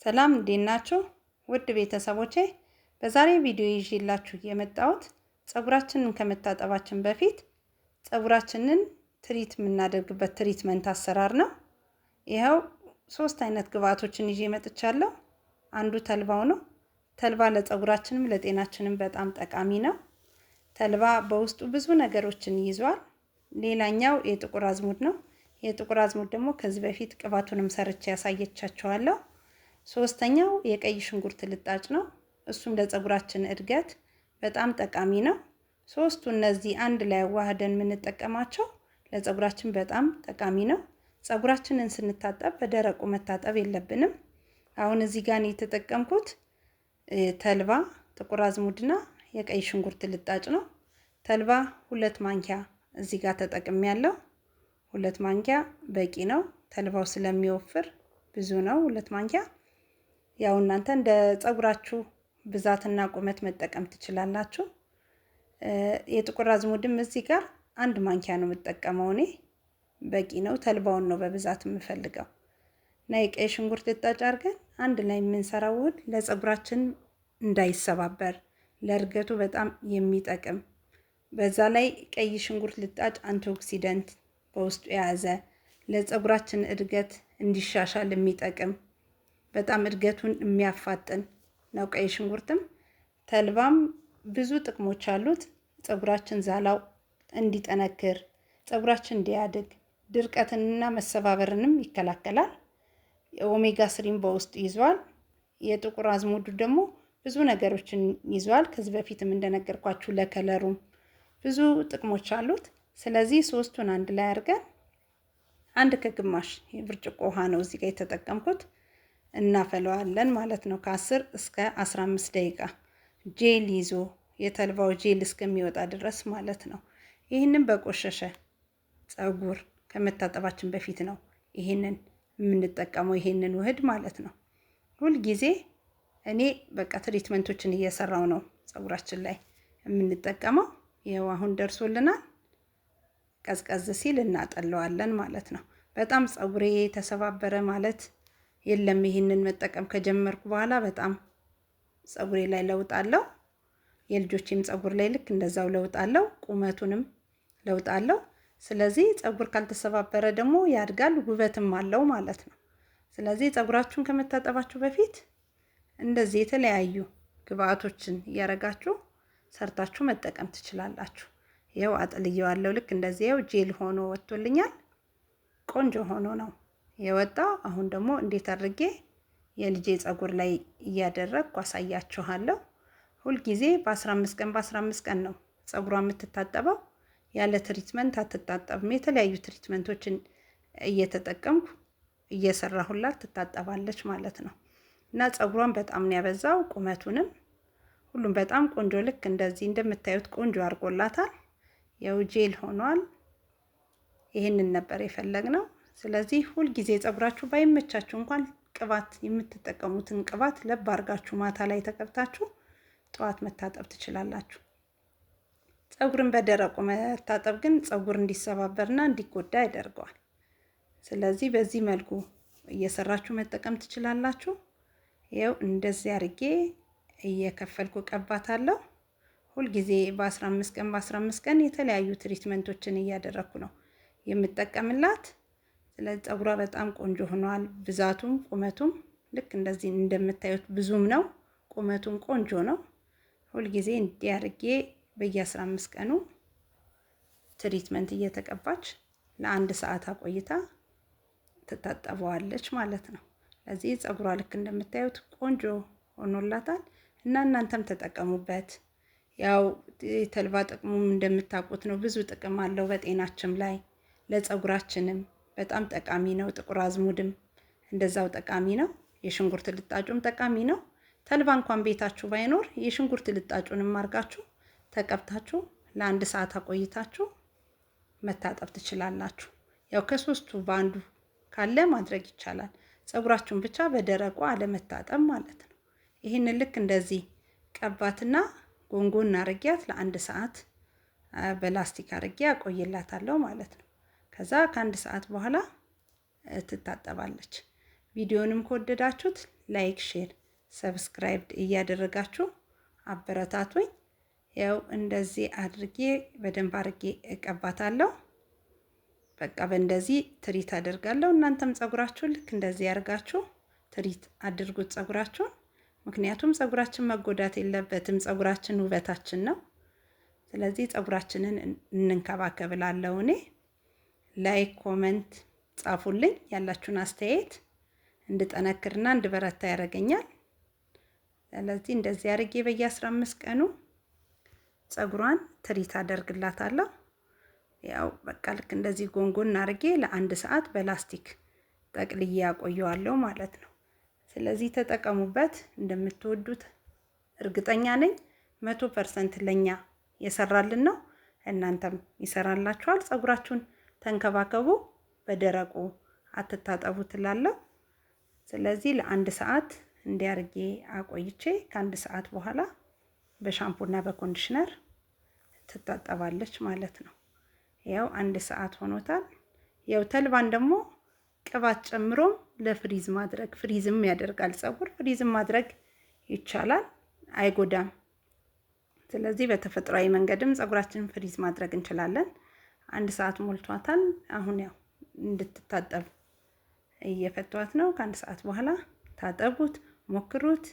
ሰላም እንዴት ናችሁ? ውድ ቤተሰቦቼ በዛሬ ቪዲዮ ይዤላችሁ የመጣሁት ፀጉራችንን ከመታጠባችን በፊት ፀጉራችንን ትሪት የምናደርግበት ትሪትመንት አሰራር ነው። ይሄው 3 አይነት ግብአቶችን ይዤ መጥቻለሁ። አንዱ ተልባው ነው። ተልባ ለፀጉራችንም ለጤናችንም በጣም ጠቃሚ ነው። ተልባ በውስጡ ብዙ ነገሮችን ይዟል። ሌላኛው የጥቁር አዝሙድ ነው። የጥቁር አዝሙድ ደግሞ ከዚህ በፊት ቅባቱንም ሰርቼ ያሳየቻችኋለሁ። ሶስተኛው የቀይ ሽንኩርት ልጣጭ ነው። እሱም ለፀጉራችን እድገት በጣም ጠቃሚ ነው። ሶስቱ እነዚህ አንድ ላይ ዋህደን የምንጠቀማቸው ለፀጉራችን በጣም ጠቃሚ ነው። ፀጉራችንን ስንታጠብ በደረቁ መታጠብ የለብንም። አሁን እዚህ ጋር የተጠቀምኩት ተልባ፣ ጥቁር አዝሙድና የቀይ ሽንኩርት ልጣጭ ነው። ተልባ 2 ማንኪያ እዚህ ጋር ተጠቅሜያለሁ። 2 ማንኪያ በቂ ነው። ተልባው ስለሚወፍር ብዙ ነው 2 ማንኪያ። ያው እናንተ እንደ ፀጉራችሁ ብዛትና ቁመት መጠቀም ትችላላችሁ። የጥቁር አዝሙድም እዚህ ጋር 1 ማንኪያ ነው የምጠቀመው እኔ። በቂ ነው። ተልባውን ነው በብዛት የምፈልገው። እና የቀይ ሽንኩርት ልጣጭ አድርገን አንድ ላይ የምንሰራው ውህድ ለፀጉራችን እንዳይሰባበር ለእድገቱ በጣም የሚጠቅም፣ በዛ ላይ ቀይ ሽንኩርት ልጣጭ አንቲኦክሲደንት በውስጡ የያዘ ለፀጉራችን እድገት እንዲሻሻል የሚጠቅም በጣም እድገቱን የሚያፋጥን ነው። ቀይ ሽንኩርትም ተልባም ብዙ ጥቅሞች አሉት። ፀጉራችን ዛላው እንዲጠነክር፣ ፀጉራችን እንዲያድግ፣ ድርቀትንና መሰባበርንም ይከላከላል። ኦሜጋ 3 በውስጡ ይዟል። የጥቁር አዝሙዱ ደግሞ ብዙ ነገሮችን ይዟል። ከዚህ በፊትም እንደነገርኳችሁ ለከለሩም ብዙ ጥቅሞች አሉት። ስለዚህ ሶስቱን አንድ ላይ አድርገን 1 ከግማሽ የብርጭቆ ውሃ ነው እዚህ ጋር የተጠቀምኩት እናፈለዋለን ማለት ነው። ከ10 እስከ 15 ደቂቃ ጄል ይዞ የተልባው ጄል እስከሚወጣ ድረስ ማለት ነው። ይህንን በቆሸሸ ፀጉር ከመታጠባችን በፊት ነው ይህንን የምንጠቀመው፣ ይህንን ውህድ ማለት ነው። ሁል ጊዜ እኔ በቃ ትሪትመንቶችን እየሰራው ነው ፀጉራችን ላይ የምንጠቀመው። ይሄው አሁን ደርሶልናል። ቀዝቀዝ ሲል እናጠለዋለን ማለት ነው። በጣም ፀጉሬ ተሰባበረ ማለት የለም። ይህንን መጠቀም ከጀመርኩ በኋላ በጣም ፀጉሬ ላይ ለውጥ አለው። የልጆቼም ፀጉር ላይ ልክ እንደዛው ለውጥ አለው። ቁመቱንም ለውጥ አለው። ስለዚህ ፀጉር ካልተሰባበረ ደግሞ ያድጋል፣ ውበትም አለው ማለት ነው። ስለዚህ ፀጉራችሁን ከመታጠባችሁ በፊት እንደዚህ የተለያዩ ግብአቶችን እያረጋችሁ ሰርታችሁ መጠቀም ትችላላችሁ። ይሄው አጥልየዋለሁ። ልክ እንደዚህ ይሄው ጄል ሆኖ ወጥቶልኛል። ቆንጆ ሆኖ ነው የወጣው። አሁን ደግሞ እንዴት አድርጌ የልጄ ፀጉር ላይ እያደረግኩ አሳያችኋለሁ። ሁል ጊዜ በ15 ቀን በ15 ቀን ነው ፀጉሯ የምትታጠበው። ያለ ትሪትመንት አትታጠብም። የተለያዩ ትሪትመንቶችን እየተጠቀምኩ እየሰራሁላት ትታጠባለች ማለት ነው። እና ፀጉሯን በጣም ነው ያበዛው። ቁመቱንም ሁሉም በጣም ቆንጆ፣ ልክ እንደዚህ እንደምታዩት ቆንጆ አድርጎላታል። ያው ጄል ሆኗል። ይሄንን ነበር የፈለግነው። ስለዚህ ሁል ጊዜ ፀጉራችሁ ባይመቻችሁ እንኳን ቅባት የምትጠቀሙትን ቅባት ለብ አድርጋችሁ ማታ ላይ ተቀብታችሁ ጠዋት መታጠብ ትችላላችሁ። ፀጉርን በደረቁ መታጠብ ግን ፀጉር እንዲሰባበርና እንዲጎዳ ያደርገዋል። ስለዚህ በዚህ መልኩ እየሰራችሁ መጠቀም ትችላላችሁ። ይሄው እንደዚህ አድርጌ እየከፈልኩ ቀባታለሁ። ሁል ጊዜ በ15 ቀን በ15 ቀን የተለያዩ ትሪትመንቶችን እያደረኩ ነው የምጠቀምላት። ስለዚህ ፀጉሯ በጣም ቆንጆ ሆኗል። ብዛቱም ቁመቱም ልክ እንደዚህ እንደምታዩት ብዙም ነው። ቁመቱም ቆንጆ ነው። ሁል ጊዜ እንዲህ አድርጌ በየ15 ቀኑ ትሪትመንት እየተቀባች ለ1 ሰዓት አቆይታ ትታጠበዋለች ማለት ነው። ስለዚህ ፀጉሯ ልክ እንደምታዩት ቆንጆ ሆኖላታል እና እናንተም ተጠቀሙበት። ያው የተልባ ጥቅሙም እንደምታውቁት ነው። ብዙ ጥቅም አለው በጤናችን ላይ፣ ለፀጉራችንም በጣም ጠቃሚ ነው። ጥቁር አዝሙድም እንደዛው ጠቃሚ ነው። የሽንኩርት ልጣጩም ጠቃሚ ነው። ተልባ እንኳን ቤታችሁ ባይኖር የሽንኩርት ልጣጩንም አርጋችሁ ተቀብታችሁ ለ1 ሰዓት አቆይታችሁ መታጠብ ትችላላችሁ። ያው ከሶስቱ በአንዱ ካለ ማድረግ ይቻላል። ፀጉራችሁን ብቻ በደረቁ አለመታጠብ ማለት ነው። ይህንን ልክ እንደዚህ ቀባትና ጎንጎን አርጊያት ለ1 ሰዓት በላስቲክ አርጊያ አቆይላታለሁ ማለት ነው። ከዛ ከ1 ሰዓት በኋላ ትታጠባለች። ቪዲዮንም ከወደዳችሁት ላይክ፣ ሼር፣ ሰብስክራይብ እያደረጋችሁ አበረታቱኝ። ያው እንደዚህ አድርጌ በደንብ አድርጌ እቀባታለሁ። በቃ በእንደዚህ ትሪት አደርጋለሁ። እናንተም ጸጉራችሁን ልክ እንደዚህ ያርጋችሁ ትሪት አድርጉት ጸጉራችሁን። ምክንያቱም ጸጉራችን መጎዳት የለበትም። ጸጉራችን ውበታችን ነው። ስለዚህ ጸጉራችንን እንንከባከብላለሁ። እኔ ላይክ ኮመንት ጻፉልኝ። ያላችሁን አስተያየት እንድጠነክርና እንድበረታ ያደርገኛል። ስለዚህ እንደዚህ አድርጌ በየ15 ቀኑ ጸጉሯን ትሪት አደርግላታለሁ። ያው በቃ ልክ እንደዚህ ጎንጎን አድርጌ ለ1 ሰዓት በላስቲክ ጠቅልዬ ያቆየዋለሁ ማለት ነው። ስለዚህ ተጠቀሙበት። እንደምትወዱት እርግጠኛ ነኝ። 100% ለኛ የሰራልን ነው። እናንተም ይሰራላችኋል። ጸጉራችሁን ተንከባከቡ። በደረቁ አትታጠቡ ትላለሁ። ስለዚህ ለ1 ሰዓት እንዲያርጌ አቆይቼ ከ1 ሰዓት በኋላ በሻምፑና በኮንዲሽነር ትታጠባለች ማለት ነው። ያው 1 ሰዓት ሆኖታል። ያው ተልባን ደግሞ ቅባት ጨምሮ ለፍሪዝ ማድረግ ፍሪዝም ያደርጋል ጸጉር። ፍሪዝም ማድረግ ይቻላል፣ አይጎዳም። ስለዚህ በተፈጥሯዊ መንገድም ጸጉራችንን ፍሪዝ ማድረግ እንችላለን። 1 ሰዓት ሞልቷታል። አሁን ያው እንድትታጠብ እየፈቷት ነው። ከ1 ሰዓት በኋላ ታጠቡት፣ ሞክሩት።